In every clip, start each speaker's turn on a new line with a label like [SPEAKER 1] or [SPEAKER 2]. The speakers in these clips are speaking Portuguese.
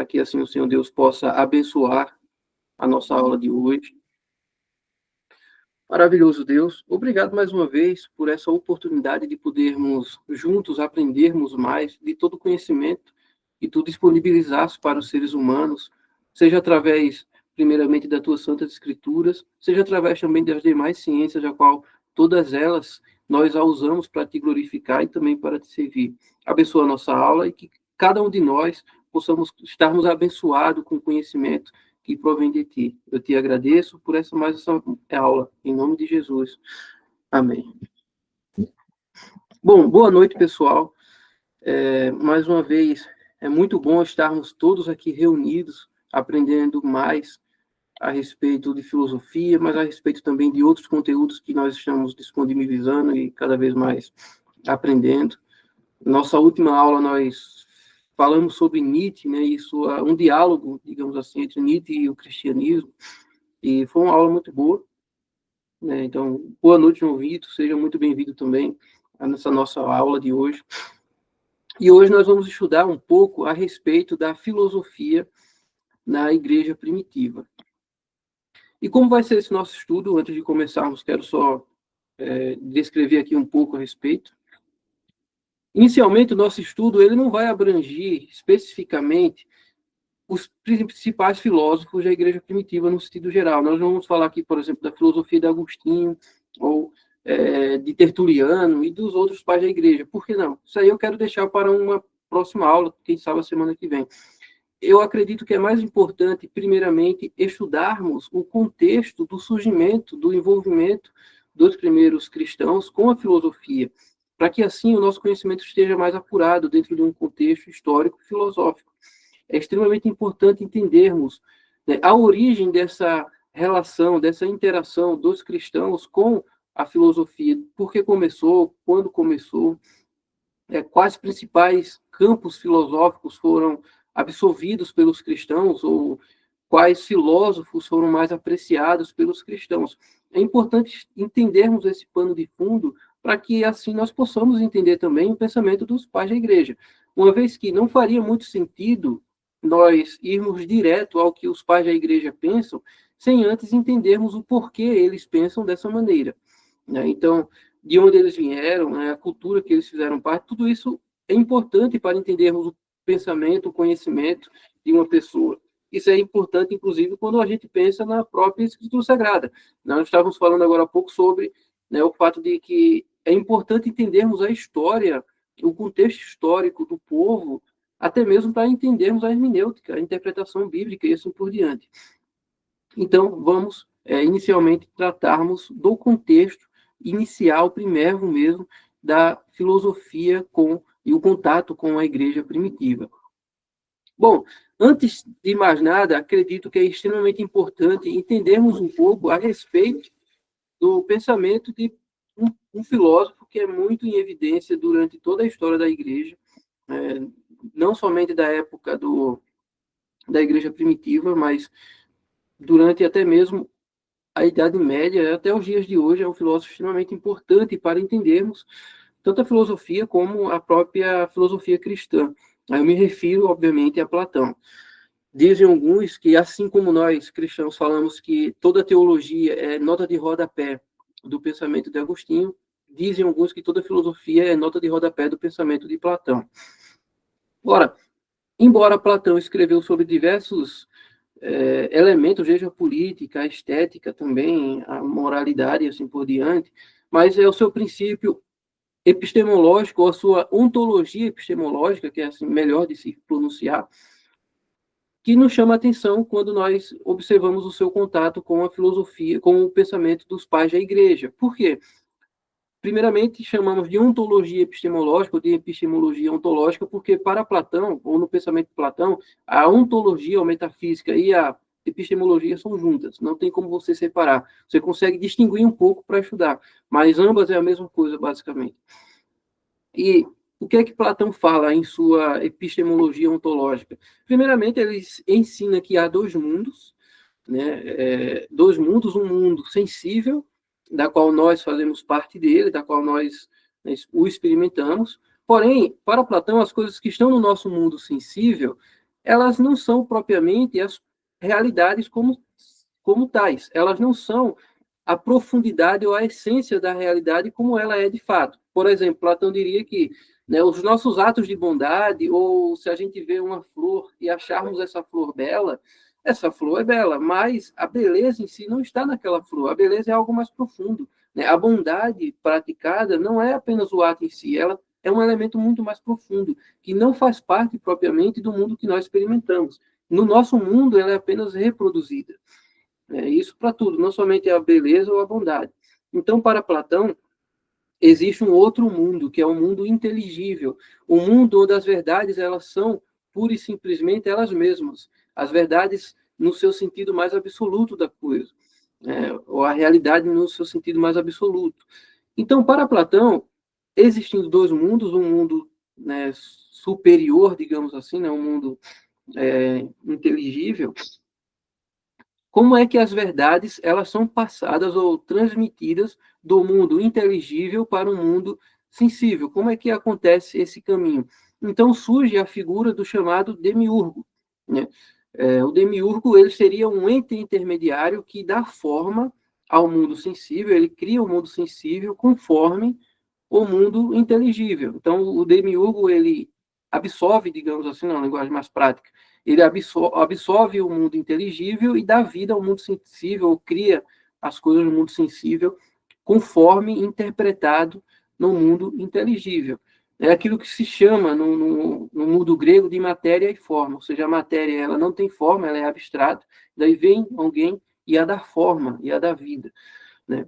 [SPEAKER 1] para que assim o Senhor Deus possa abençoar a nossa aula de hoje. Maravilhoso Deus, obrigado mais uma vez por essa oportunidade de podermos juntos aprendermos mais de todo o conhecimento que tu disponibilizaste para os seres humanos, seja através, primeiramente, das tuas santas escrituras, seja através também das demais ciências, a qual todas elas nós a usamos para te glorificar e também para te servir. Abençoa a nossa aula e que cada um de nós possamos estarmos abençoados com o conhecimento que provém de ti. Eu te agradeço por essa aula, em nome de Jesus. Amém. Bom, boa noite, pessoal. Mais uma vez, é muito bom estarmos todos aqui reunidos, aprendendo mais a respeito de filosofia, mas a respeito também de outros conteúdos que nós estamos disponibilizando e cada vez mais aprendendo. Nossa última aula, nós falamos sobre Nietzsche, né, e um diálogo, digamos assim, entre Nietzsche e o cristianismo, e foi uma aula muito boa, né? Então, boa noite, João Vitor, seja muito bem-vindo também nessa nossa aula de hoje. E hoje nós vamos estudar um pouco a respeito da filosofia na igreja primitiva. E como vai ser esse nosso estudo? Antes de começarmos, quero só descrever aqui um pouco a respeito. Inicialmente, o nosso estudo ele não vai abranger especificamente os principais filósofos da igreja primitiva no sentido geral. Nós vamos falar aqui, por exemplo, da filosofia de Agostinho, ou de Tertuliano e dos outros pais da igreja. Por que não? Isso aí eu quero deixar para uma próxima aula, quem sabe a semana que vem. Eu acredito que é mais importante, primeiramente, estudarmos o contexto do surgimento, do envolvimento dos primeiros cristãos com a filosofia, para que assim o nosso conhecimento esteja mais apurado dentro de um contexto histórico e filosófico. É extremamente importante entendermos, né, a origem dessa relação, dessa interação dos cristãos com a filosofia, por que começou, quando começou, quais principais campos filosóficos foram absorvidos pelos cristãos, ou quais filósofos foram mais apreciados pelos cristãos. É importante entendermos esse pano de fundo para que assim nós possamos entender também o pensamento dos pais da igreja. Uma vez que não faria muito sentido nós irmos direto ao que os pais da igreja pensam, sem antes entendermos o porquê eles pensam dessa maneira, né? Então, de onde eles vieram, né, a cultura que eles fizeram parte, tudo isso é importante para entendermos o pensamento, o conhecimento de uma pessoa. Isso é importante, inclusive, quando a gente pensa na própria Escritura Sagrada. Nós estávamos falando agora há pouco sobre, né, o fato de que é importante entendermos a história, o contexto histórico do povo, até mesmo para entendermos a hermenêutica, a interpretação bíblica e assim por diante. Então, vamos inicialmente tratarmos do contexto inicial, primeiro mesmo, da filosofia e o contato com a igreja primitiva. Bom, antes de mais nada, acredito que é extremamente importante entendermos um pouco a respeito do pensamento de um filósofo que é muito em evidência durante toda a história da igreja, não somente da época da igreja primitiva, mas durante até mesmo a Idade Média, até os dias de hoje, é um filósofo extremamente importante para entendermos tanto a filosofia como a própria filosofia cristã. Aí eu me refiro, obviamente, a Platão. Dizem alguns que, assim como nós, cristãos, falamos que toda teologia é nota de rodapé do pensamento de Agostinho, dizem alguns que toda filosofia é nota de rodapé do pensamento de Platão. Ora, embora Platão escreveu sobre diversos elementos, seja a política, a estética também, a moralidade e assim por diante, mas é o seu princípio epistemológico, ou a sua ontologia epistemológica, que é assim, melhor de se pronunciar, que nos chama a atenção quando nós observamos o seu contato com a filosofia, com o pensamento dos pais da igreja. Por quê? Primeiramente, chamamos de ontologia epistemológica, ou de epistemologia ontológica, porque para Platão, ou no pensamento de Platão, a ontologia, a metafísica e a epistemologia são juntas, não tem como você separar. Você consegue distinguir um pouco para estudar, mas ambas é a mesma coisa, basicamente. E o que é que Platão fala em sua epistemologia ontológica? Primeiramente, ele ensina que há dois mundos, né? Dois mundos, um mundo sensível, da qual nós fazemos parte dele, da qual nós o experimentamos. Porém, para Platão, as coisas que estão no nosso mundo sensível elas não são propriamente as realidades como tais. Elas não são a profundidade ou a essência da realidade como ela é de fato. Por exemplo, Platão diria que, né, os nossos atos de bondade, ou se a gente vê uma flor e acharmos essa flor é bela, mas a beleza em si não está naquela flor, a beleza é algo mais profundo. Né? A bondade praticada não é apenas o ato em si, ela é um elemento muito mais profundo, que não faz parte propriamente do mundo que nós experimentamos. No nosso mundo, ela é apenas reproduzida. Isso para tudo, não somente a beleza ou a bondade. Então, para Platão, existe um outro mundo, que é um mundo inteligível, um mundo onde as verdades elas são pura e simplesmente elas mesmas, as verdades no seu sentido mais absoluto da coisa, ou a realidade no seu sentido mais absoluto. Então, para Platão, existem dois mundos, um mundo, né, superior, digamos assim, né, um mundo inteligível. Como é que as verdades elas são passadas ou transmitidas do mundo inteligível para o mundo sensível? Como é que acontece esse caminho? Então surge a figura do chamado demiurgo, né? O demiurgo ele seria um ente intermediário que dá forma ao mundo sensível, ele cria o mundo sensível conforme o mundo inteligível. Então, o demiurgo, ele absorve, digamos assim, na linguagem mais prática, ele absorve o mundo inteligível e dá vida ao mundo sensível, ou cria as coisas no mundo sensível conforme interpretado no mundo inteligível. É aquilo que se chama, no mundo grego, de matéria e forma, ou seja, a matéria ela não tem forma, ela é abstrata, daí vem alguém e a dá forma, e a dá vida, né?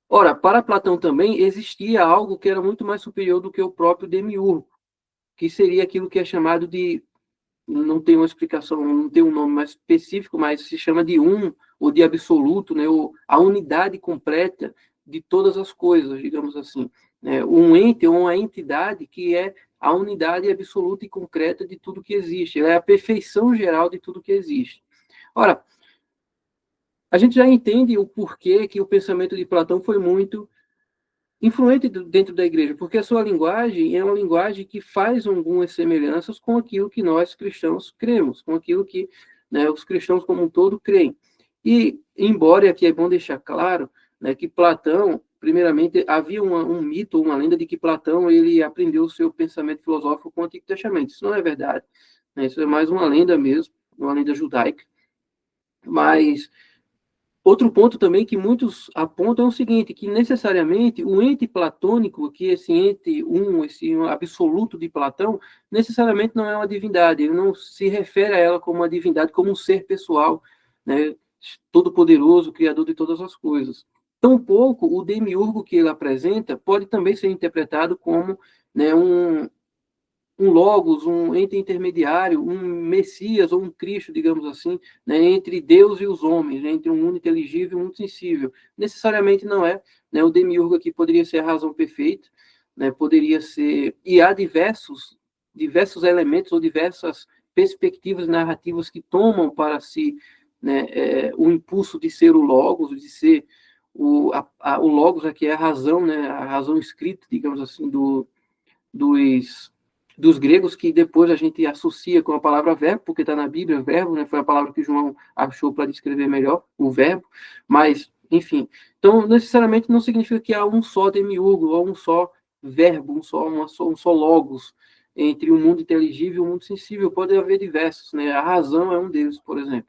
[SPEAKER 1] Ora, para Platão também existia algo que era muito mais superior do que o próprio demiurgo, que seria aquilo que é chamado de, não tem uma explicação, não tem um nome mais específico, mas se chama de ou de absoluto, né, ou a unidade completa de todas as coisas, digamos assim. Né, um ente ou uma entidade que é a unidade absoluta e concreta de tudo que existe, ela é a perfeição geral de tudo que existe. Ora, a gente já entende o porquê que o pensamento de Platão foi muito influente dentro da igreja, porque a sua linguagem é uma linguagem que faz algumas semelhanças com aquilo que nós cristãos cremos, com aquilo que, né, os cristãos como um todo creem. E, embora, aqui é bom deixar claro, né, que Platão, primeiramente, havia um mito, uma lenda de que Platão ele aprendeu o seu pensamento filosófico com o Antigo Testamento. Isso não é verdade. Né, isso é mais uma lenda mesmo, uma lenda judaica. Mas outro ponto também que muitos apontam é o seguinte, que necessariamente o ente platônico, que esse ente esse absoluto de Platão, necessariamente não é uma divindade, ele não se refere a ela como uma divindade, como um ser pessoal, né, todo-poderoso, criador de todas as coisas. Tampouco o demiurgo que ele apresenta pode também ser interpretado como, né, um logos, um ente intermediário, um Messias ou um Cristo, digamos assim, né, entre Deus e os homens, né, entre um mundo inteligível e um mundo sensível. Necessariamente não é. Né, o demiurgo aqui poderia ser a razão perfeita, né, poderia ser... E há diversos elementos ou diversas perspectivas narrativas que tomam para si, né, o impulso de ser o logos, de ser o logos aqui é a razão, né, a razão escrita, digamos assim, dos gregos, que depois a gente associa com a palavra verbo, porque está na Bíblia, verbo, né, foi a palavra que João achou para descrever melhor, o verbo, mas, enfim. Então, necessariamente não significa que há um só demiurgo, ou um só verbo, um só logos, entre o mundo inteligível e o mundo sensível. Pode haver diversos, né? A razão é um deles, por exemplo.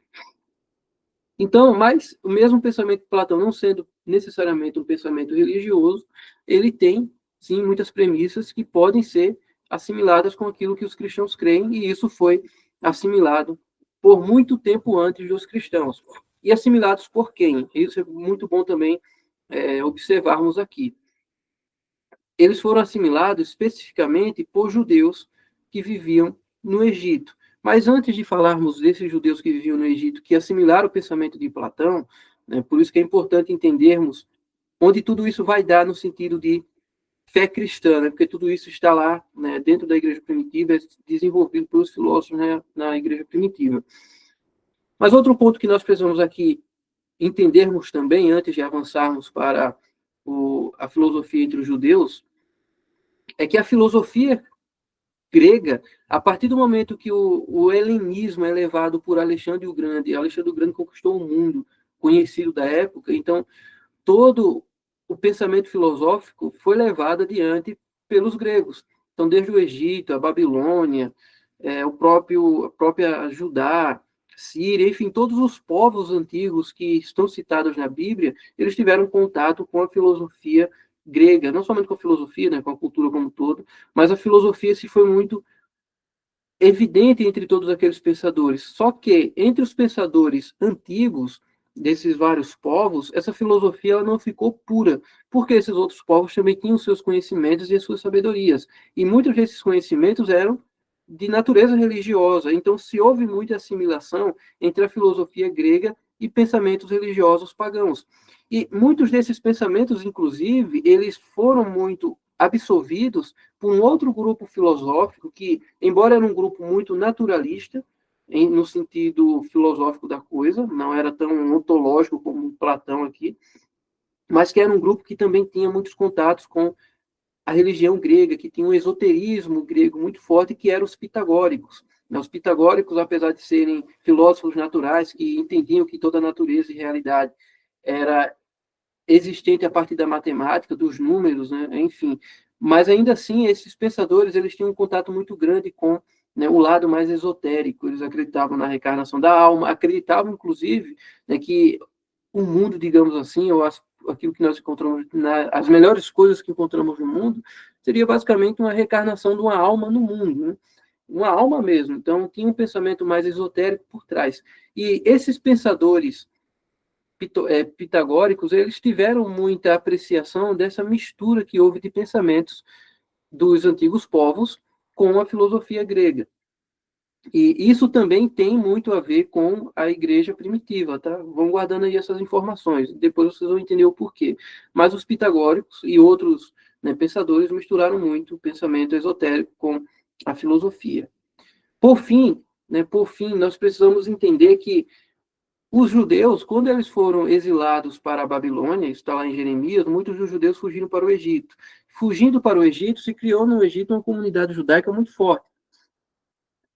[SPEAKER 1] Então, mas o mesmo pensamento de Platão, não sendo necessariamente um pensamento religioso, ele tem, sim, muitas premissas que podem ser assimiladas com aquilo que os cristãos creem, e isso foi assimilado por muito tempo antes dos cristãos. E assimilados por quem? Isso é muito bom também observarmos aqui. Eles foram assimilados especificamente por judeus que viviam no Egito. Mas antes de falarmos desses judeus que viviam no Egito, que assimilaram o pensamento de Platão, né, por isso que é importante entendermos onde tudo isso vai dar no sentido de fé cristã, né, porque tudo isso está lá, né, dentro da igreja primitiva, é desenvolvido pelos filósofos, né, na igreja primitiva. Mas outro ponto que nós precisamos aqui entendermos também, antes de avançarmos para a filosofia entre os judeus, é que a filosofia grega, a partir do momento que o helenismo é levado por Alexandre o Grande conquistou o mundo conhecido da época, então todo o pensamento filosófico foi levado adiante pelos gregos. Então, desde o Egito, a Babilônia, a própria Judá, Síria, enfim, todos os povos antigos que estão citados na Bíblia, eles tiveram contato com a filosofia grega, não somente com a filosofia, né, com a cultura como um todo, mas a filosofia se foi muito evidente entre todos aqueles pensadores. Só que entre os pensadores antigos desses vários povos, essa filosofia ela não ficou pura, porque esses outros povos também tinham seus conhecimentos e as suas sabedorias. E muitos desses conhecimentos eram de natureza religiosa. Então se houve muita assimilação entre a filosofia grega e pensamentos religiosos pagãos. E muitos desses pensamentos, inclusive, eles foram muito absorvidos por um outro grupo filosófico que, embora era um grupo muito naturalista, no sentido filosófico da coisa, não era tão ontológico como Platão aqui, mas que era um grupo que também tinha muitos contatos com a religião grega, que tinha um esoterismo grego muito forte, que eram os pitagóricos. Os pitagóricos, apesar de serem filósofos naturais, que entendiam que toda a natureza e realidade era existente a partir da matemática, dos números, né? Enfim. Mas ainda assim, esses pensadores eles tinham um contato muito grande com, né, o lado mais esotérico. Eles acreditavam na reencarnação da alma, acreditavam, inclusive, né, que o mundo, digamos assim, ou aquilo que nós encontramos, as melhores coisas que encontramos no mundo, seria basicamente uma reencarnação de uma alma no mundo, né? Uma alma mesmo. Então, tinha um pensamento mais esotérico por trás. E esses pensadores pitagóricos, eles tiveram muita apreciação dessa mistura que houve de pensamentos dos antigos povos com a filosofia grega. E isso também tem muito a ver com a igreja primitiva, tá? Vão guardando aí essas informações, depois vocês vão entender o porquê. Mas os pitagóricos e outros, né, pensadores misturaram muito o pensamento esotérico com a filosofia. Por fim, nós precisamos entender que os judeus, quando eles foram exilados para a Babilônia, isso está lá em Jeremias, muitos dos judeus fugiram para o Egito. Fugindo para o Egito, se criou no Egito uma comunidade judaica muito forte.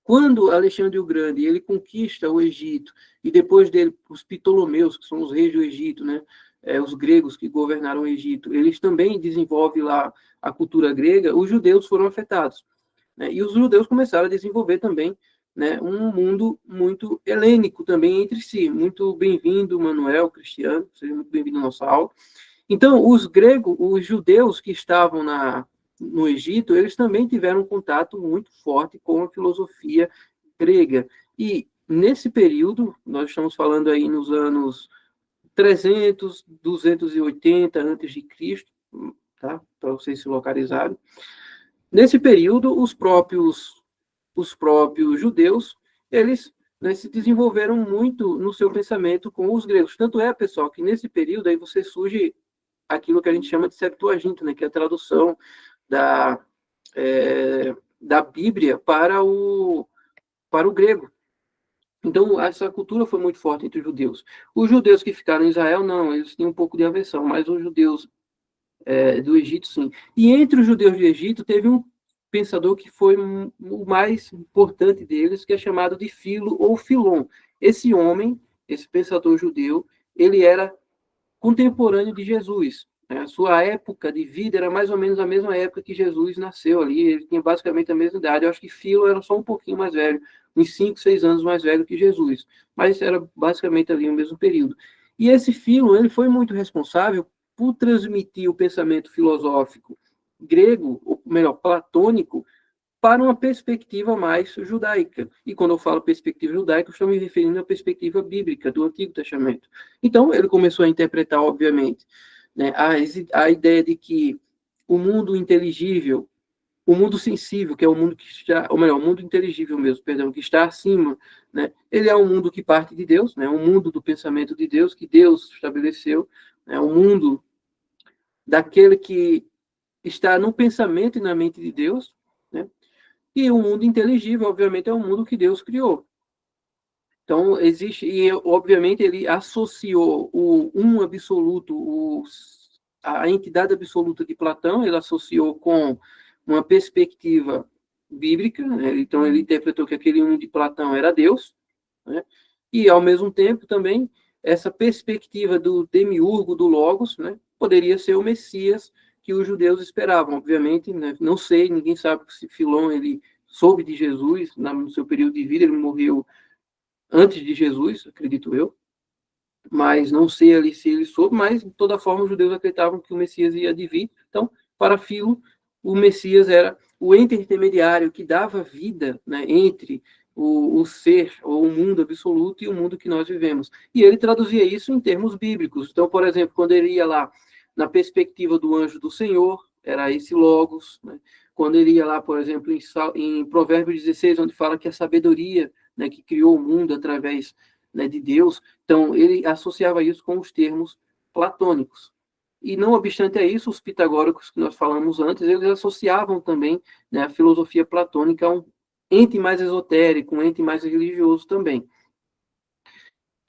[SPEAKER 1] Quando Alexandre o Grande ele conquista o Egito, e depois dele os Ptolomeus, que são os reis do Egito, né, os gregos que governaram o Egito, eles também desenvolvem lá a cultura grega, os judeus foram afetados. Né, e os judeus começaram a desenvolver também, né, um mundo muito helênico também entre si. Muito bem-vindo, Manuel, Cristiano, seja muito bem-vindo à nossa aula. Então, os judeus que estavam no Egito, eles também tiveram um contato muito forte com a filosofia grega. E nesse período, nós estamos falando aí nos anos 300, 280 a.C., tá? Para vocês se localizarem. Nesse período, os próprios judeus, eles, né, se desenvolveram muito no seu pensamento com os gregos. Tanto é, pessoal, que nesse período aí você surge aquilo que a gente chama de Septuaginta, né, que é a tradução da Bíblia para o grego. Então, essa cultura foi muito forte entre os judeus. Os judeus que ficaram em Israel, não, eles tinham um pouco de aversão, mas os judeus do Egito, sim. E entre os judeus do Egito, teve um pensador que foi o mais importante deles, que é chamado de Filo ou Filon. Esse homem, esse pensador judeu, ele era contemporâneo de Jesus. Né? A sua época de vida era mais ou menos a mesma época que Jesus nasceu ali, ele tinha basicamente a mesma idade. Eu acho que Filo era só um pouquinho mais velho, uns 5, 6 anos mais velho que Jesus, mas era basicamente ali o mesmo período. E esse Filo, ele foi muito responsável por transmitir o pensamento filosófico grego, ou melhor, platônico, para uma perspectiva mais judaica. E quando eu falo perspectiva judaica, eu estou me referindo à perspectiva bíblica do Antigo Testamento. Então, ele começou a interpretar, obviamente, né, a ideia de que o mundo inteligível, o mundo sensível, que é o mundo que está, ou melhor, o mundo inteligível mesmo, perdão, que está acima, né, ele é um mundo que parte de Deus, né, um mundo do pensamento de Deus, que Deus estabeleceu, né, um mundo daquele que está no pensamento e na mente de Deus, né? E o mundo inteligível, obviamente, é um mundo que Deus criou. Então, existe, e obviamente ele associou o absoluto, a entidade absoluta de Platão, ele associou com uma perspectiva bíblica, né? Então ele interpretou que aquele um de Platão era Deus, né? E ao mesmo tempo também essa perspectiva do demiurgo, do Logos, né? Poderia ser o Messias que os judeus esperavam, obviamente, né? Não sei, ninguém sabe se Filon ele soube de Jesus no seu período de vida, ele morreu antes de Jesus, acredito eu, mas não sei ali se ele soube, mas de toda forma os judeus acreditavam que o Messias ia vir. Então, para Filo, o Messias era o ente intermediário que dava vida, né, entre o ser ou o mundo absoluto e o mundo que nós vivemos. E ele traduzia isso em termos bíblicos. Então, por exemplo, quando ele ia lá na perspectiva do anjo do Senhor, era esse Logos, né? Quando ele ia lá, por exemplo, em Provérbios 16, onde fala que a sabedoria, né, que criou o mundo através, né, de Deus, então ele associava isso com os termos platônicos. E não obstante a isso, os pitagóricos que nós falamos antes, eles associavam também, né, a filosofia platônica a um ente mais esotérico, um ente mais religioso também.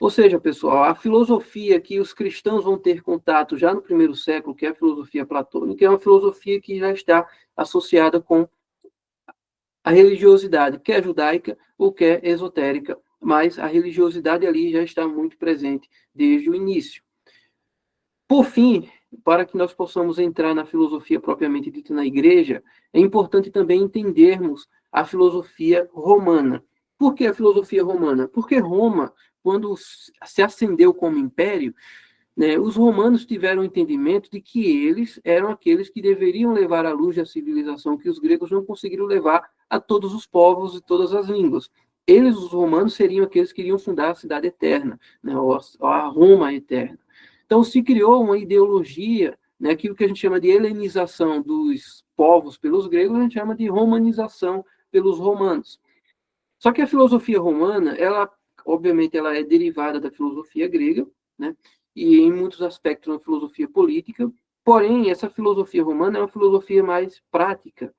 [SPEAKER 1] Ou seja, pessoal, a filosofia que os cristãos vão ter contato já no primeiro século, que é a filosofia platônica, é uma filosofia que já está associada com a religiosidade, quer judaica ou quer esotérica, mas a religiosidade ali já está muito presente desde o início. Por fim, para que nós possamos entrar na filosofia propriamente dita na igreja, é importante também entendermos a filosofia romana. Por que a filosofia romana? Porque Roma, quando se ascendeu como império, né, os romanos tiveram o entendimento de que eles eram aqueles que deveriam levar à luz da civilização que os gregos não conseguiram levar a todos os povos e todas as línguas. Eles, os romanos, seriam aqueles que iriam fundar a cidade eterna, né, a Roma eterna. Então, se criou uma ideologia, né, aquilo que a gente chama de helenização dos povos pelos gregos, a gente chama de romanização pelos romanos. Só que a filosofia romana, ela, obviamente, ela é derivada da filosofia grega, né, e em muitos aspectos uma filosofia política, porém, essa filosofia romana é uma filosofia mais prática.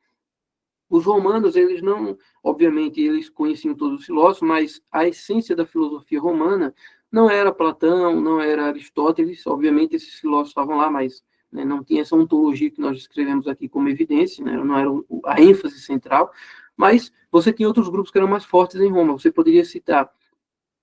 [SPEAKER 1] Os romanos, eles não, obviamente, eles conheciam todos os filósofos, mas a essência da filosofia romana não era Platão, não era Aristóteles, obviamente esses filósofos estavam lá, mas, né, não tinha essa ontologia que nós descrevemos aqui como evidência, né, não era a ênfase central, mas você tinha outros grupos que eram mais fortes em Roma. Você poderia citar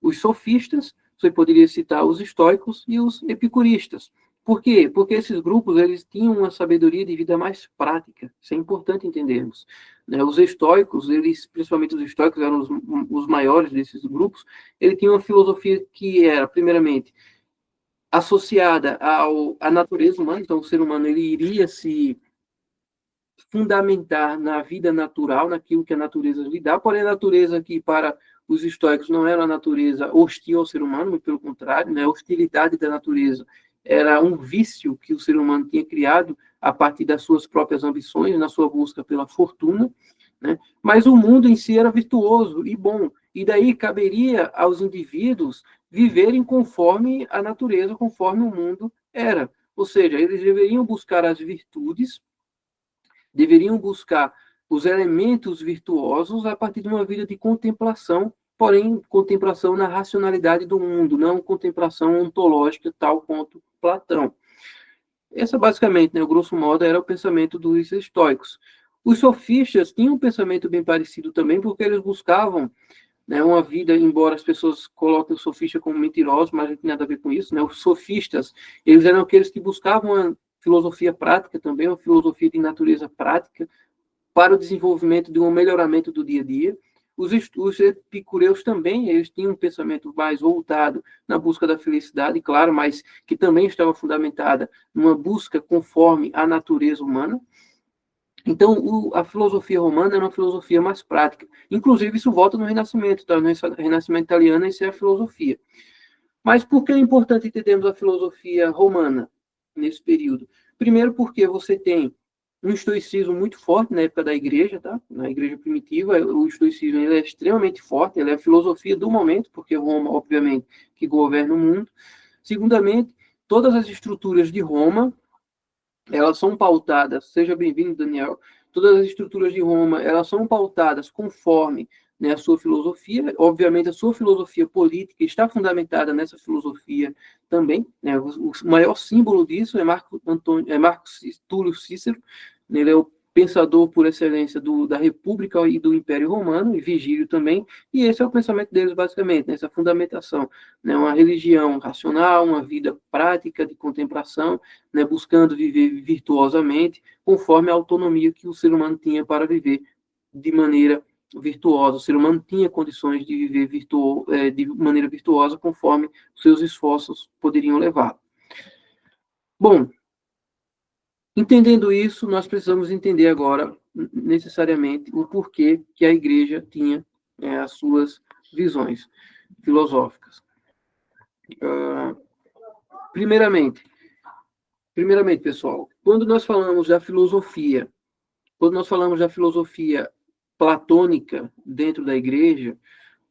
[SPEAKER 1] os sofistas, você poderia citar os estoicos e os epicuristas. Por quê? Porque esses grupos eles tinham uma sabedoria de vida mais prática. Isso é importante entendermos. Né? Os estoicos, eles, principalmente os estoicos, eram os maiores desses grupos, eles tinham uma filosofia que era, primeiramente, associada à natureza humana. Então, o ser humano ele iria se fundamentar na vida natural, naquilo que a natureza lhe dá, porém a natureza que para os estoicos não era uma natureza hostil ao ser humano, muito pelo contrário, né? A hostilidade da natureza era um vício que o ser humano tinha criado a partir das suas próprias ambições, na sua busca pela fortuna, né? Mas o mundo em si era virtuoso e bom, e daí caberia aos indivíduos viverem conforme a natureza, conforme o mundo era. Ou seja, eles deveriam buscar as virtudes, deveriam buscar os elementos virtuosos a partir de uma vida de contemplação, porém, contemplação na racionalidade do mundo, não contemplação ontológica, tal quanto Platão. Essa, basicamente, né, o grosso modo, era o pensamento dos estoicos. Os sofistas tinham um pensamento bem parecido também, porque eles buscavam, né, uma vida, embora as pessoas coloquem o sofista como mentiroso, mas não tem nada a ver com isso, né? Os sofistas, eles eram aqueles que buscavam uma filosofia prática também, uma filosofia de natureza prática, para o desenvolvimento de um melhoramento do dia a dia. Os epicureus também, eles tinham um pensamento mais voltado na busca da felicidade, claro, mas que também estava fundamentada numa busca conforme a natureza humana. Então, a filosofia romana era uma filosofia mais prática. Inclusive, isso volta no Renascimento, tá? No Renascimento italiano, isso é a filosofia. Mas por que é importante entendermos a filosofia romana nesse período? Primeiro, porque você tem um estoicismo muito forte na época da igreja, tá? Na igreja primitiva, o estoicismo ele é extremamente forte, ele é a filosofia do momento, porque Roma, obviamente, que governa o mundo. Segundamente, todas as estruturas de Roma, elas são pautadas, seja bem-vindo, Daniel, todas as estruturas de Roma, elas são pautadas conforme, né, a sua filosofia. Obviamente, a sua filosofia política está fundamentada nessa filosofia também, né? O maior símbolo disso é Marco Túlio Cícero, ele é o pensador por excelência da República e do Império Romano, e Vigílio também, e esse é o pensamento deles, basicamente, né, essa fundamentação, né, uma religião racional, uma vida prática de contemplação, né, buscando viver virtuosamente, conforme a autonomia que o ser humano tinha para viver de maneira virtuosa. O ser humano tinha condições de viver de maneira virtuosa, conforme seus esforços poderiam levar. Bom, entendendo isso, nós precisamos entender agora, necessariamente, o porquê que a igreja tinha as suas visões filosóficas. Primeiramente, pessoal, quando nós falamos da filosofia platônica dentro da igreja,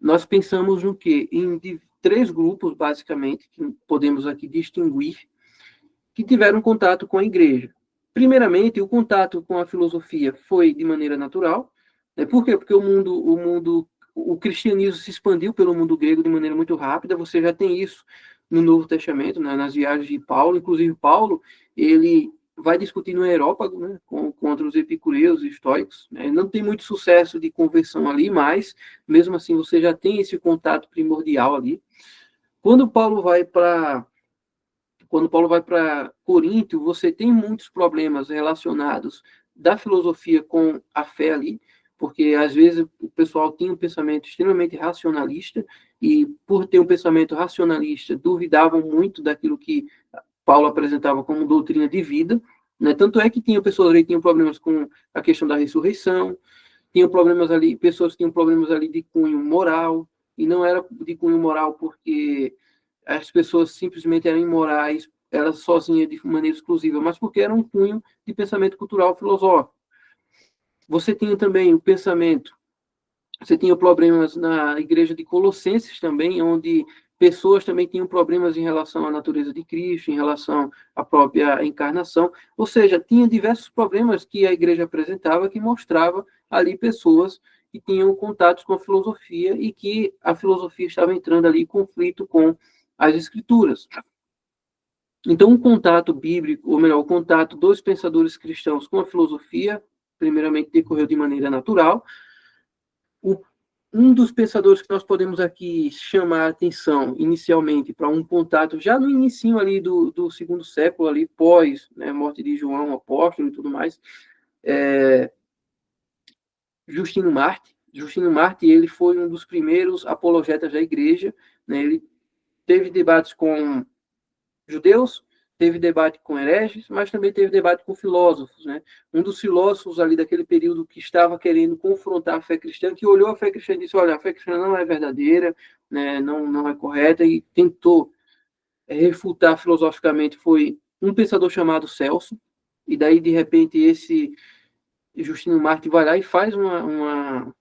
[SPEAKER 1] nós pensamos no quê? Em três grupos, basicamente, que podemos aqui distinguir, que tiveram contato com a igreja. Primeiramente, o contato com a filosofia foi de maneira natural. Né? Por quê? Porque o cristianismo se expandiu pelo mundo grego de maneira muito rápida. Você já tem isso no Novo Testamento, né? Nas viagens de Paulo. Inclusive, Paulo, ele vai discutir no Areópago, né? Contra os epicureus e estoicos. Né? Não tem muito sucesso de conversão ali, mas, mesmo assim, você já tem esse contato primordial ali. Quando Paulo vai para Corinto, você tem muitos problemas relacionados da filosofia com a fé ali, porque às vezes o pessoal tem um pensamento extremamente racionalista, e por ter um pensamento racionalista, duvidavam muito daquilo que Paulo apresentava como doutrina de vida, né? Tanto é que tinha pessoas ali que tinham problemas com a questão da ressurreição, pessoas que tinham problemas ali de cunho moral, e não era de cunho moral porque as pessoas simplesmente eram imorais, elas sozinhas de maneira exclusiva, mas porque era um cunho de pensamento cultural filosófico. Você tinha também o pensamento, você tinha problemas na igreja de Colossenses também, onde pessoas também tinham problemas em relação à natureza de Cristo, em relação à própria encarnação, ou seja, tinha diversos problemas que a igreja apresentava, que mostrava ali pessoas que tinham contatos com a filosofia e que a filosofia estava entrando ali em conflito com as escrituras. Então, o contato bíblico, ou melhor, o contato dos pensadores cristãos com a filosofia, primeiramente decorreu de maneira natural. Um dos pensadores que nós podemos aqui chamar a atenção inicialmente para um contato já no início ali do segundo século, ali pós, né, morte de João, apóstolo e tudo mais, Justino Marte. Justino Marte, ele foi um dos primeiros apologetas da igreja, né, ele teve debates com judeus, teve debate com hereges, mas também teve debate com filósofos, né? Um dos filósofos ali daquele período que estava querendo confrontar a fé cristã, que olhou a fé cristã e disse, olha, a fé cristã não é verdadeira, né? Não é correta, e tentou refutar filosoficamente, foi um pensador chamado Celso, e daí, de repente, esse Justino Marte vai lá e faz um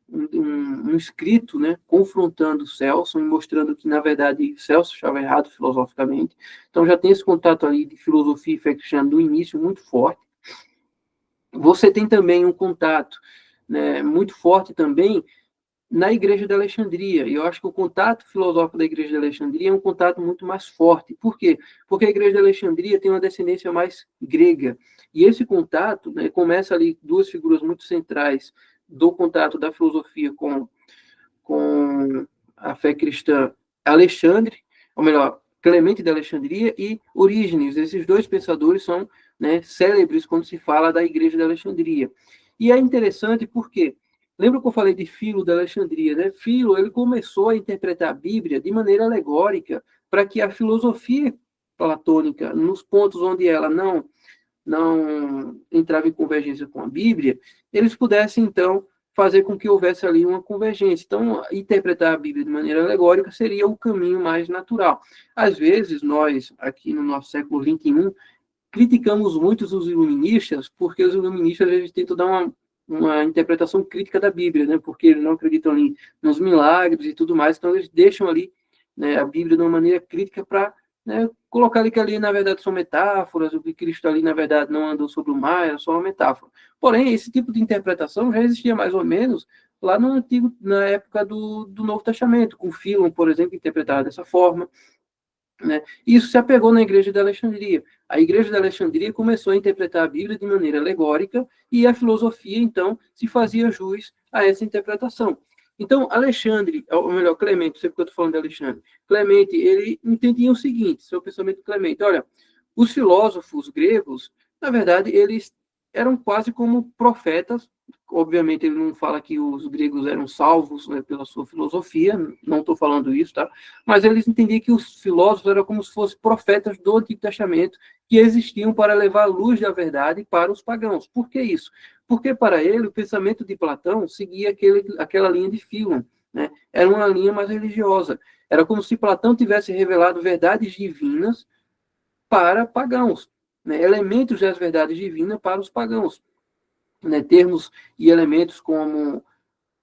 [SPEAKER 1] escrito, né, confrontando Celso e mostrando que, na verdade, Celso estava errado filosoficamente. Então, já tem esse contato ali de filosofia e fé cristã do início muito forte. Você tem também um contato, né, muito forte também na Igreja de Alexandria. E eu acho que o contato filosófico da Igreja de Alexandria é um contato muito mais forte. Por quê? Porque a Igreja de Alexandria tem uma descendência mais grega. E esse contato, né, começa ali duas figuras muito centrais do contato da filosofia com a fé cristã, Alexandre, ou melhor, Clemente de Alexandria e Orígenes. Esses dois pensadores são, né, célebres quando se fala da Igreja de Alexandria. E é interessante porque, lembra que eu falei de Filo de Alexandria, né? Filo, ele começou a interpretar a Bíblia de maneira alegórica para que a filosofia platônica, nos pontos onde ela não entrava em convergência com a Bíblia, eles pudessem, então, fazer com que houvesse ali uma convergência. Então, interpretar a Bíblia de maneira alegórica seria o caminho mais natural. Às vezes, nós, aqui no nosso século XXI, criticamos muito os iluministas, porque os iluministas, eles tentam dar uma interpretação crítica da Bíblia, né? Porque eles não acreditam ali nos milagres e tudo mais, então eles deixam ali, né, a Bíblia de uma maneira crítica para, né, colocar ali que ali, na verdade, são metáforas, o que Cristo ali, na verdade, não andou sobre o mar, era só uma metáfora. Porém, esse tipo de interpretação já existia mais ou menos lá na época do Novo Testamento, com Filo, por exemplo, interpretado dessa forma. né? Isso se apegou na Igreja de Alexandria. A Igreja de Alexandria começou a interpretar a Bíblia de maneira alegórica e a filosofia, então, se fazia jus a essa interpretação. Então, Alexandre, ou melhor, Clemente, sempre que eu estou falando de Alexandre, Clemente, ele entendia o seguinte, seu pensamento Clemente, olha, os filósofos gregos, na verdade, eles eram quase como profetas. Obviamente, ele não fala que os gregos eram salvos, né, pela sua filosofia, não estou falando isso, tá? Mas eles entendiam que os filósofos eram como se fossem profetas do Antigo Testamento que existiam para levar a luz da verdade para os pagãos. Por que isso? Porque para ele o pensamento de Platão seguia aquela linha de Fílon, né? Era uma linha mais religiosa. Era como se Platão tivesse revelado verdades divinas para pagãos, né? Elementos das verdades divinas para os pagãos, né? Termos e elementos como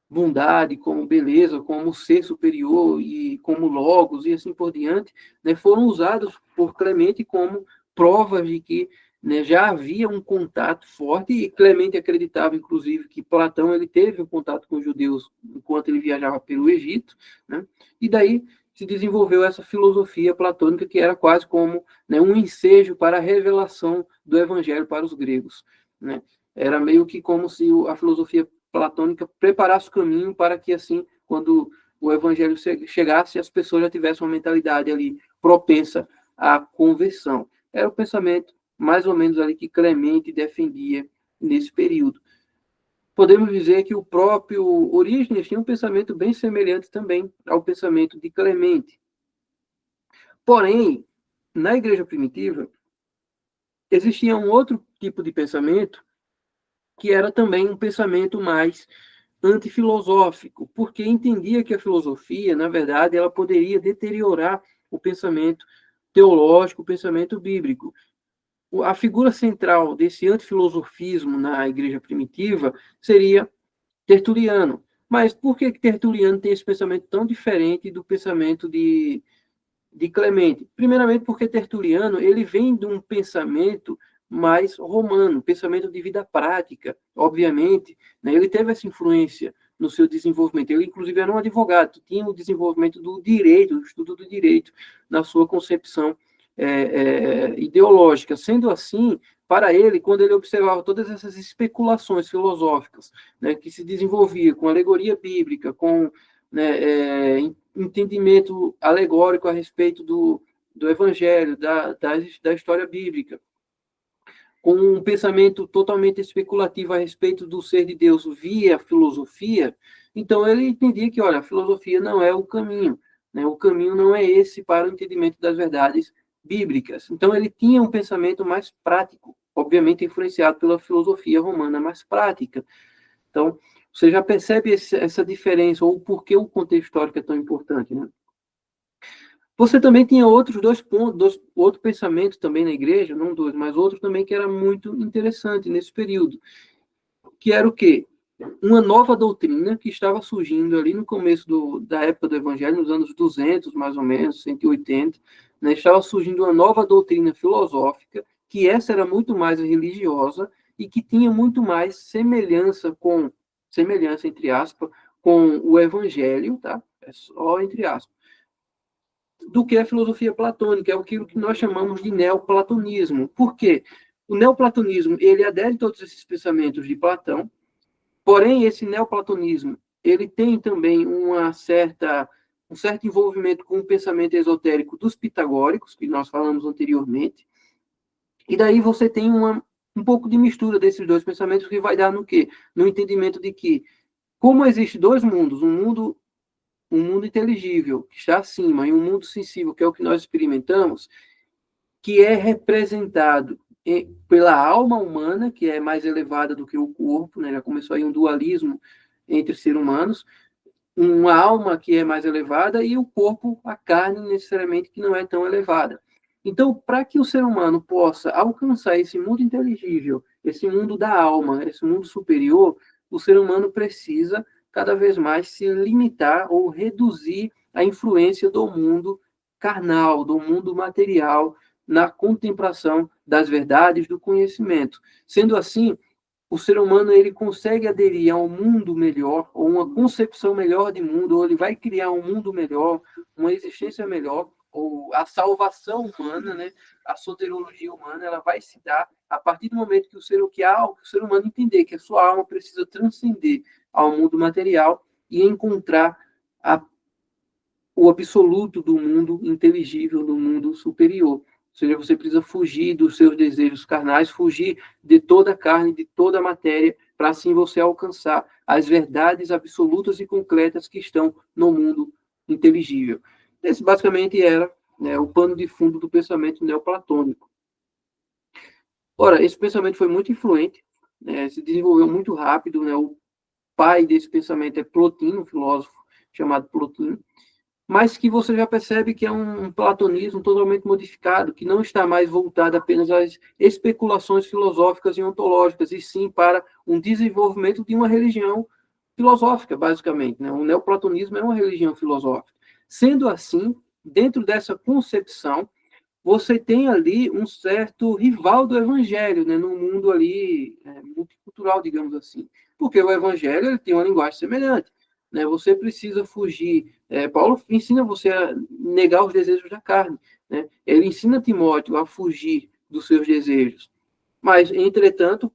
[SPEAKER 1] bondade, como beleza, como ser superior e como logos e assim por diante, né, foram usados por Clemente como provas de que, né, já havia um contato forte, e Clemente acreditava, inclusive, que Platão ele teve um contato com os judeus enquanto ele viajava pelo Egito, né, e daí se desenvolveu essa filosofia platônica que era quase como, né, um ensejo para a revelação do evangelho para os gregos, né. Era meio que como se a filosofia platônica preparasse o caminho para que, assim, quando o evangelho chegasse, as pessoas já tivessem uma mentalidade ali propensa à conversão. Era o pensamento, mais ou menos, ali que Clemente defendia nesse período. Podemos dizer que o próprio Orígenes tinha um pensamento bem semelhante também ao pensamento de Clemente. Porém, na igreja primitiva, existia um outro tipo de pensamento que era também um pensamento mais antifilosófico, porque entendia que a filosofia, na verdade, ela poderia deteriorar o pensamento teológico, o pensamento bíblico. A figura central desse antifilosofismo na igreja primitiva seria Tertuliano. Mas por que Tertuliano tem esse pensamento tão diferente do pensamento de Clemente? Primeiramente porque Tertuliano ele vem de um pensamento mais romano, pensamento de vida prática, obviamente, né? Ele teve essa influência no seu desenvolvimento. Ele, inclusive, era um advogado, tinha o desenvolvimento do direito, do estudo do direito, na sua concepção ideológica. Sendo assim, para ele, quando ele observava todas essas especulações filosóficas, né, que se desenvolvia com alegoria bíblica, com, né, entendimento alegórico a respeito do evangelho, da história bíblica, com um pensamento totalmente especulativo a respeito do ser de Deus via filosofia, então ele entendia que, olha, a filosofia não é o caminho, né? O caminho não é esse para o entendimento das verdades bíblicas. Então ele tinha um pensamento mais prático, obviamente influenciado pela filosofia romana mais prática. Então, você já percebe essa diferença, ou por que o contexto histórico é tão importante, né? Você também tinha outros dois pontos, outro pensamento também na igreja, não dois, mas outro também que era muito interessante nesse período, que era o quê? Uma nova doutrina que estava surgindo ali no começo da época do Evangelho, nos anos 200, mais ou menos, 180, né? Estava surgindo uma nova doutrina filosófica, que essa era muito mais religiosa e que tinha muito mais semelhança, entre aspas, com o Evangelho, tá? É só entre aspas, do que a filosofia platônica, é aquilo que nós chamamos de neoplatonismo. Por quê? O neoplatonismo, ele adere a todos esses pensamentos de Platão, porém, esse neoplatonismo, ele tem também um certo envolvimento com o pensamento esotérico dos pitagóricos, que nós falamos anteriormente, e daí você tem um pouco de mistura desses dois pensamentos que vai dar no quê? No entendimento de que, como existem dois mundos, um mundo inteligível, que está acima, e um mundo sensível, que é o que nós experimentamos, que é representado pela alma humana, que é mais elevada do que o corpo, né? Já começou aí um dualismo entre seres humanos, uma alma que é mais elevada e o corpo, a carne, necessariamente, que não é tão elevada. Então, para que o ser humano possa alcançar esse mundo inteligível, esse mundo da alma, esse mundo superior, o ser humano precisa cada vez mais se limitar ou reduzir a influência do mundo carnal, do mundo material, na contemplação das verdades do conhecimento. Sendo assim, o ser humano ele consegue aderir a um mundo melhor, ou uma concepção melhor de mundo, ou ele vai criar um mundo melhor, uma existência melhor, ou a salvação humana, né, a soteriologia humana, ela vai se dar a partir do momento que o ser humano entender que a sua alma precisa transcender ao mundo material e encontrar o absoluto do mundo inteligível, do mundo superior. Ou seja, você precisa fugir dos seus desejos carnais, fugir de toda a carne, de toda a matéria, para assim você alcançar as verdades absolutas e concretas que estão no mundo inteligível. Esse basicamente era, né, o pano de fundo do pensamento neoplatônico. Ora, esse pensamento foi muito influente, né, se desenvolveu muito rápido, né, o pai desse pensamento é Plotino, um filósofo chamado Plotino, mas que você já percebe que é um platonismo totalmente modificado, que não está mais voltado apenas às especulações filosóficas e ontológicas, e sim para um desenvolvimento de uma religião filosófica, basicamente, né? O neoplatonismo é uma religião filosófica. Sendo assim, dentro dessa concepção, você tem ali um certo rival do evangelho, né, no mundo ali multicultural, digamos assim. Porque o evangelho ele tem uma linguagem semelhante. Né? Você precisa fugir. Paulo ensina você a negar os desejos da carne. Né? Ele ensina Timóteo a fugir dos seus desejos. Mas, entretanto,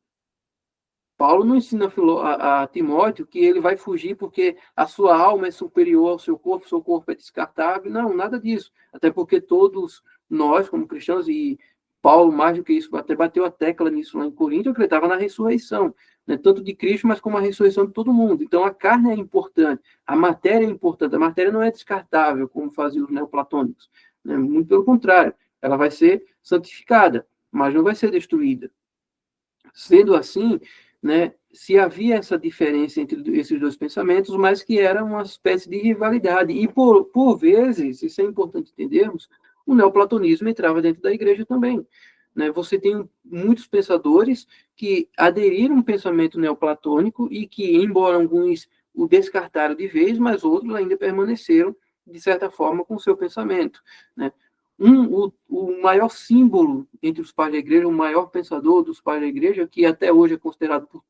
[SPEAKER 1] Paulo não ensina a Timóteo que ele vai fugir porque a sua alma é superior ao seu corpo é descartável. Não, nada disso. Até porque todos nós, como cristãos, e Paulo, mais do que isso, até bateu a tecla nisso lá em Coríntios, acreditava na ressurreição, né? Tanto de Cristo, mas como a ressurreição de todo mundo. Então, a carne é importante, a matéria é importante, a matéria não é descartável, como faziam os neoplatônicos. Né? Muito pelo contrário, ela vai ser santificada, mas não vai ser destruída. Sendo assim, né, se havia essa diferença entre esses dois pensamentos, mas que era uma espécie de rivalidade. E, por vezes, isso é importante entendermos, o neoplatonismo entrava dentro da igreja também. Né? Você tem muitos pensadores que aderiram ao pensamento neoplatônico e que, embora alguns o descartaram de vez, mas outros ainda permaneceram, de certa forma, com o seu pensamento. Né? O maior símbolo entre os pais da igreja, o maior pensador dos pais da igreja, que até hoje é considerado por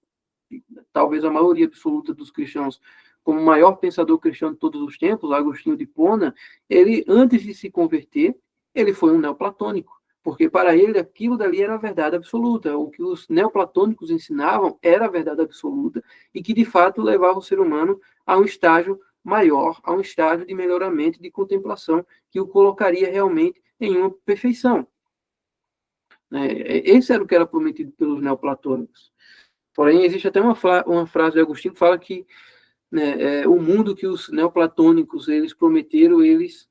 [SPEAKER 1] talvez a maioria absoluta dos cristãos como o maior pensador cristão de todos os tempos, Agostinho de Hipona, ele, antes de se converter, ele foi um neoplatônico, porque para ele aquilo dali era a verdade absoluta, o que os neoplatônicos ensinavam era a verdade absoluta e que, de fato, levava o ser humano a um estágio maior, a um estágio de melhoramento, de contemplação, que o colocaria realmente em uma perfeição. Esse era o que era prometido pelos neoplatônicos. Porém, existe até uma frase de Agostinho que fala que, né, o mundo que os neoplatônicos eles prometeram, eles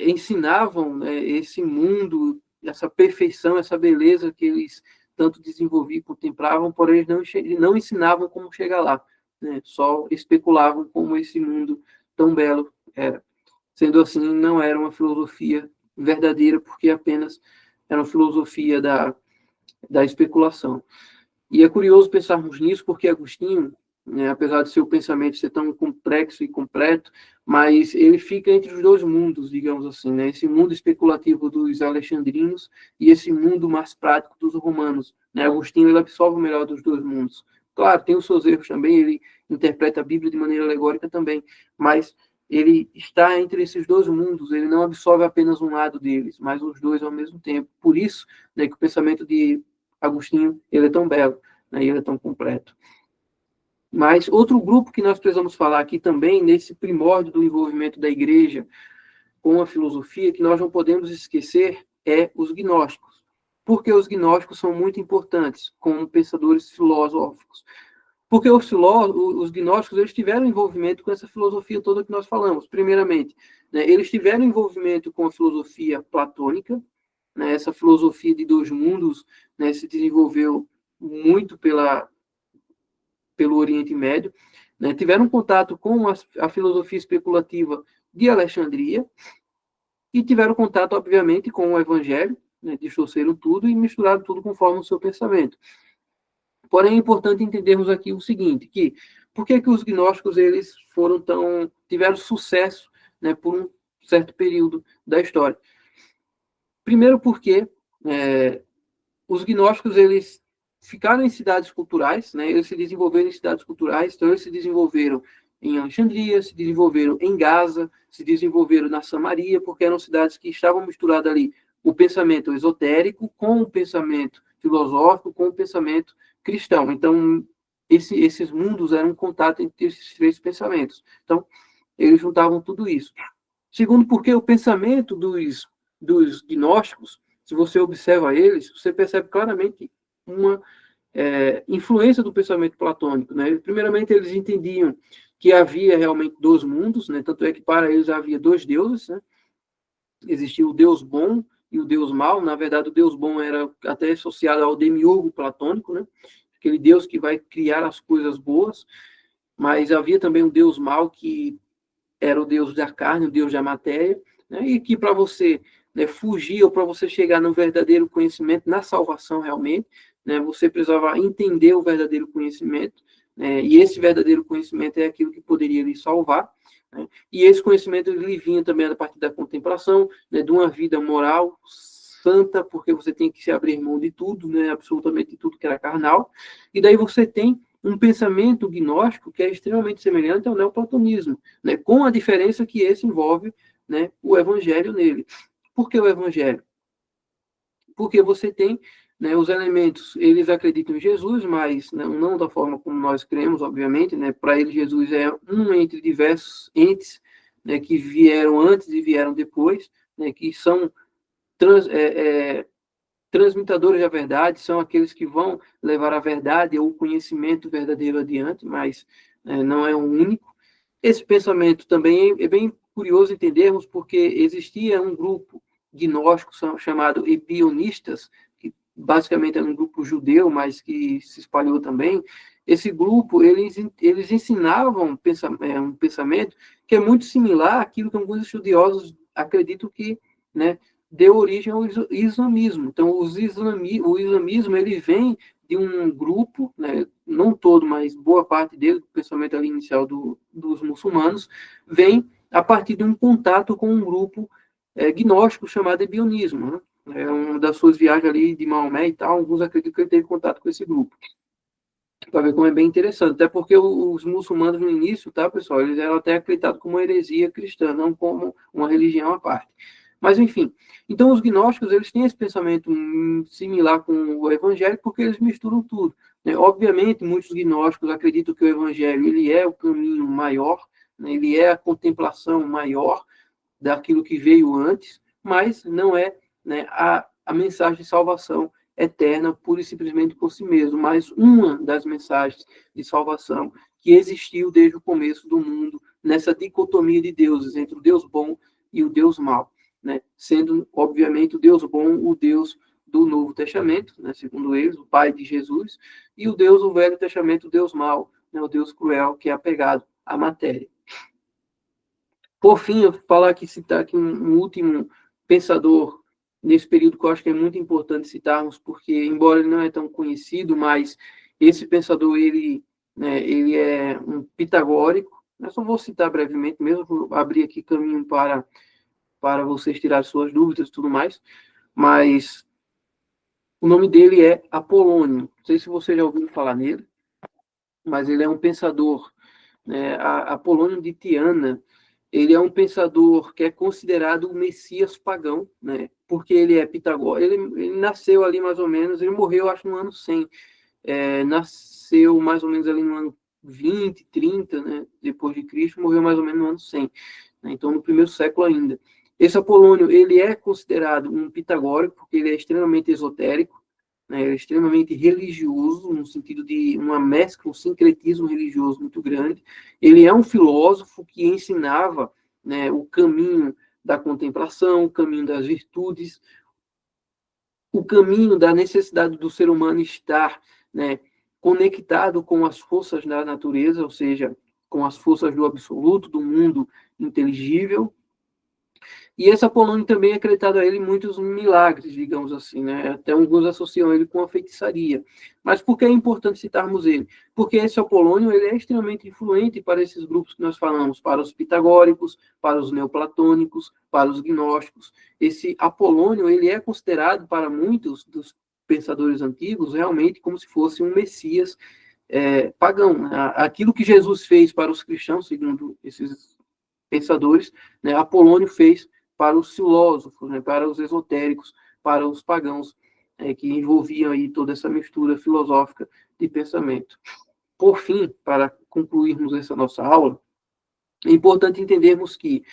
[SPEAKER 1] ensinavam, né, esse mundo, essa perfeição, essa beleza que eles tanto desenvolviam e contemplavam, porém eles não ensinavam como chegar lá, né, só especulavam como esse mundo tão belo era. Sendo assim, não era uma filosofia verdadeira, porque apenas era uma filosofia da especulação. E é curioso pensarmos nisso, porque Agostinho, né, apesar de seu pensamento ser tão complexo e completo, mas ele fica entre os dois mundos, digamos assim, né? Esse mundo especulativo dos alexandrinos e esse mundo mais prático dos romanos. Né? Agostinho ele absorve o melhor dos dois mundos. Claro, tem os seus erros também, ele interpreta a Bíblia de maneira alegórica também, mas ele está entre esses dois mundos, ele não absorve apenas um lado deles, mas os dois ao mesmo tempo. Por isso, né, que o pensamento de Agostinho ele é tão belo, né, ele é tão completo. Mas outro grupo que nós precisamos falar aqui também, nesse primórdio do envolvimento da igreja com a filosofia, que nós não podemos esquecer, é os gnósticos. Porque os gnósticos são muito importantes como pensadores filosóficos. Porque os gnósticos eles tiveram envolvimento com essa filosofia toda que nós falamos. Primeiramente, né, eles tiveram envolvimento com a filosofia platônica, né, essa filosofia de dois mundos, né, se desenvolveu muito pelo Oriente Médio, né, tiveram contato com a filosofia especulativa de Alexandria e tiveram contato, obviamente, com o Evangelho, né, distorceram tudo e misturaram tudo conforme o seu pensamento. Porém, é importante entendermos aqui o seguinte, que por que os gnósticos eles tiveram sucesso, né, por um certo período da história? Primeiro porque os gnósticos eles ficaram em cidades culturais, né, eles se desenvolveram em cidades culturais, então eles se desenvolveram em Alexandria, se desenvolveram em Gaza, se desenvolveram na Samaria, porque eram cidades que estavam misturadas ali o pensamento esotérico com o pensamento filosófico, com o pensamento cristão. Então, esses mundos eram um contato entre esses três pensamentos. Então, eles juntavam tudo isso. Segundo, porque o pensamento dos gnósticos, se você observa eles, você percebe claramente uma influência do pensamento platônico. Né? Primeiramente, eles entendiam que havia realmente dois mundos, né? Tanto é que para eles havia dois deuses, né? Existia o Deus bom e o Deus mau. Na verdade, o Deus bom era até associado ao demiurgo platônico, né? Aquele Deus que vai criar as coisas boas, mas havia também um Deus mau que era o Deus da carne, o Deus da matéria, né? E que para você, né, fugir ou para você chegar no verdadeiro conhecimento, na salvação realmente, né, você precisava entender o verdadeiro conhecimento, né? E esse verdadeiro conhecimento é aquilo que poderia lhe salvar, né? E esse conhecimento ele vinha também a partir da contemplação, né, de uma vida moral santa, porque você tem que se abrir mão de tudo, né, absolutamente de tudo que era carnal, e daí você tem um pensamento gnóstico que é extremamente semelhante ao neoplatonismo, né, com a diferença que esse envolve, né, o evangelho nele. Por que o evangelho? Porque você tem, né, os elementos, eles acreditam em Jesus, mas não da forma como nós cremos, obviamente, né, para eles Jesus é um entre diversos entes, né, que vieram antes e vieram depois, né, que são transmitidores da verdade, são aqueles que vão levar a verdade ou o conhecimento verdadeiro adiante, mas não é o único. Esse pensamento também é bem curioso entendermos, porque existia um grupo gnóstico chamado ebionistas, que basicamente era um grupo judeu, mas que se espalhou também. Esse grupo, eles ensinavam um pensamento que é muito similar àquilo que alguns estudiosos acreditam que, né, deu origem ao islamismo. Então, o islamismo ele vem de um grupo, né, não todo, mas boa parte dele, do pensamento ali inicial dos muçulmanos, vem a partir de um contato com um grupo gnóstico chamado ebionismo. Né? É uma das suas viagens ali de Maomé e tal, alguns acreditam que ele teve contato com esse grupo. Para ver como é bem interessante, até porque os muçulmanos no início, tá, pessoal, eles eram até acreditados como uma heresia cristã, não como uma religião à parte. Mas, enfim, então os gnósticos, eles têm esse pensamento similar com o evangelho, porque eles misturam tudo. Né? Obviamente, muitos gnósticos acreditam que o evangelho, ele é o caminho maior, né? Ele é a contemplação maior daquilo que veio antes, mas não é, né, a mensagem de salvação eterna, pura e simplesmente por si mesmo, mas uma das mensagens de salvação que existiu desde o começo do mundo, nessa dicotomia de deuses, entre o Deus bom e o Deus mau. Né? Sendo, obviamente, o Deus bom o Deus do Novo Testamento, né? Segundo eles, o Pai de Jesus, e o Deus do Velho Testamento, o Deus mau, né? O Deus cruel, que é apegado à matéria. Por fim, eu vou falar aqui, citar aqui um último pensador nesse período que eu acho que é muito importante citarmos, porque, embora ele não é tão conhecido, mas esse pensador, né, ele é um pitagórico. Eu só vou citar brevemente mesmo, vou abrir aqui caminho para vocês tirarem suas dúvidas e tudo mais, mas o nome dele é Apolônio. Não sei se você já ouviu falar nele, mas ele é um pensador, né, Apolônio de Tiana. Ele é um pensador que é considerado o Messias pagão, né, porque ele é pitagórico. Ele nasceu ali mais ou menos, ele morreu acho no ano 100, nasceu mais ou menos ali no ano 20, 30, né, depois de Cristo, morreu mais ou menos no ano 100, né, então no primeiro século ainda. Esse Apolônio, ele é considerado um pitagórico, porque ele é extremamente esotérico, né, ele é extremamente religioso, no sentido de uma mescla, um sincretismo religioso muito grande. Ele é um filósofo que ensinava, né, o caminho da contemplação, o caminho das virtudes, o caminho da necessidade do ser humano estar, né, conectado com as forças da natureza, ou seja, com as forças do absoluto, do mundo inteligível. E esse Apolônio também é acreditado a ele muitos milagres, digamos assim, né? Até alguns associam ele com a feitiçaria. Mas por que é importante citarmos ele? Porque esse Apolônio ele é extremamente influente para esses grupos que nós falamos, para os pitagóricos, para os neoplatônicos, para os gnósticos. Esse Apolônio ele é considerado para muitos dos pensadores antigos realmente como se fosse um Messias pagão. Né? Aquilo que Jesus fez para os cristãos, segundo esses pensadores, né, Apolônio fez para os filósofos, né, para os esotéricos, para os pagãos, que envolviam aí toda essa mistura filosófica de pensamento. Por fim, para concluirmos essa nossa aula, é importante entendermos que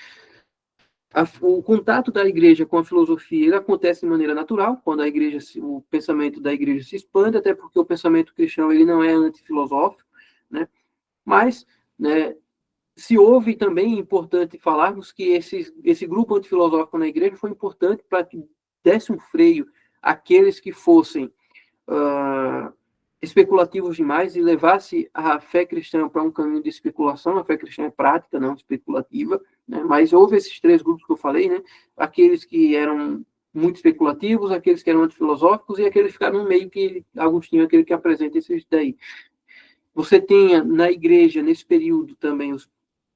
[SPEAKER 1] o contato da igreja com a filosofia ele acontece de maneira natural, quando o pensamento da igreja se expande, até porque o pensamento cristão ele não é antifilosófico, né? Mas, né, se houve também, é importante falarmos que esse grupo antifilosófico na igreja foi importante para que desse um freio àqueles que fossem especulativos demais e levasse a fé cristã para um caminho de especulação. A fé cristã é prática, não especulativa, né? Mas houve esses três grupos que eu falei, né? Aqueles que eram muito especulativos, aqueles que eram antifilosóficos e aqueles que ficaram no meio, que Agostinho é aquele que apresenta esses daí. Você tem na igreja, nesse período, também os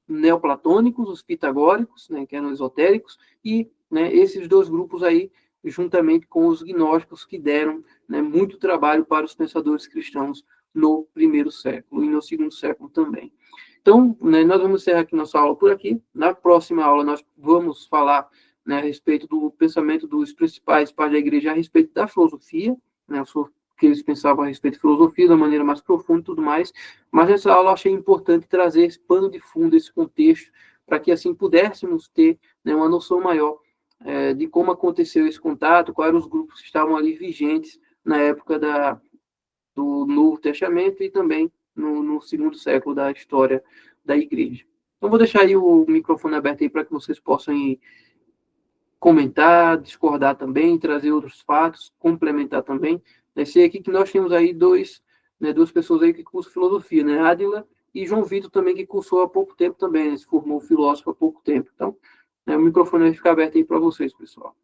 [SPEAKER 1] neoplatônicos, os pitagóricos, né, que eram esotéricos, e, né, esses dois grupos aí, juntamente com os gnósticos, que deram, né, muito trabalho para os pensadores cristãos no primeiro século e no segundo século também. Então, né, nós vamos encerrar aqui nossa aula por aqui. Na próxima aula, nós vamos falar, né, a respeito do pensamento dos principais pais da igreja a respeito da filosofia, né, que eles pensavam a respeito de filosofia de uma maneira mais profunda e tudo mais, mas nessa aula eu achei importante trazer esse pano de fundo, esse contexto, para que assim pudéssemos ter, né, uma noção maior de como aconteceu esse contato, quais eram os grupos que estavam ali vigentes na época do Novo Testamento e também no segundo século da história da igreja. Então, vou deixar aí o microfone aberto aí para que vocês possam ir comentar, discordar também, trazer outros fatos, complementar também. Sei aqui que nós temos aí duas pessoas aí que cursam filosofia, né? Ádila e João Vitor também, que cursou há pouco tempo também, né? Se formou filósofo há pouco tempo. Então, o microfone vai ficar aberto aí para vocês, pessoal.